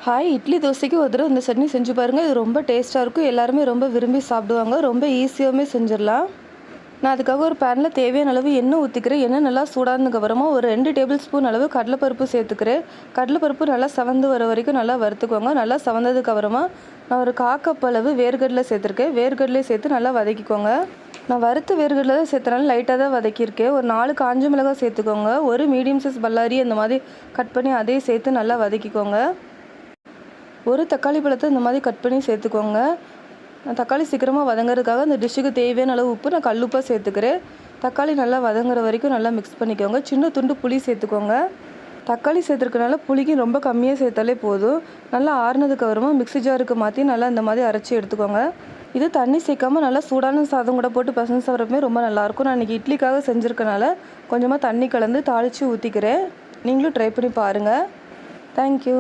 Hi, idli தோசைக்கு ஒரு தடவை இந்த சட்னி செஞ்சு பாருங்கள். இது ரொம்ப டேஸ்ட்டாக இருக்கும். எல்லாருமே ரொம்ப விரும்பி சாப்பிடுவாங்க. ரொம்ப ஈஸியாகவுமே செஞ்சிடலாம். நான் அதுக்காக ஒரு பேனில் தேவையான அளவு எண்ணெய் ஊற்றிக்கிறேன். எண்ணெய் நல்லா சூடானதுக்கப்புறமா ஒரு 2 டேபிள் ஸ்பூன் அளவு கடலைப்பருப்பு சேர்த்துக்கிறேன். கடலைப்பருப்பு நல்லா செவந்து வர வரைக்கும் நல்லா வறுத்துக்கோங்க. நல்லா செவந்ததுக்கப்புறமா நான் ஒரு 1/4 கப் அளவு வேர்க்கடலை சேர்த்துருக்கேன். வேர்க்கடலை சேர்த்து நல்லா வதக்கிக்கோங்க. நான் வறுத்த வேர்க்கடலை தான் சேர்த்தனால லைட்டாக தான் வதக்கியிருக்கேன். ஒரு 4 காஞ்ச மிளகாய் சேர்த்துக்கோங்க. ஒரு மீடியம் சைஸ் பல்லாரி அந்த மாதிரி கட் பண்ணி அதையும் சேர்த்து நல்லா வதக்கிக்கோங்க. ஒரு தக்காளி பழத்தை இந்த மாதிரி கட் பண்ணி சேர்த்துக்கோங்க. நான் தக்காளி சீக்கிரமாக வதங்கிறதுக்காக அந்த டிஷ்ஷுக்கு தேவையான அளவு உப்பு நான் கல்லுப்பாக சேர்த்துக்கிறேன். தக்காளி நல்லா வதங்குற வரைக்கும் நல்லா மிக்ஸ் பண்ணிக்கோங்க. சின்ன துண்டு புளி சேர்த்துக்கோங்க. தக்காளி சேர்த்துருக்கனால புளிக்கு ரொம்ப கம்மியாக சேர்த்தாலே போதும். நல்லா ஆறுனதுக்கப்புறமா மிக்ஸி ஜாருக்கு மாற்றி நல்லா இந்த மாதிரி அரைச்சி எடுத்துக்கோங்க. இது தண்ணி சேர்க்காமல் நல்லா சூடான சாதம் கூட போட்டு பசங்க சாப்பிட்றப்பமே ரொம்ப நல்லாயிருக்கும். நான் இன்றைக்கி இட்லிக்காக செஞ்சுருக்கனால கொஞ்சமாக தண்ணி கலந்து தாளித்து ஊற்றிக்கிறேன். நீங்களும் ட்ரை பண்ணி பாருங்கள். தேங்க்யூ.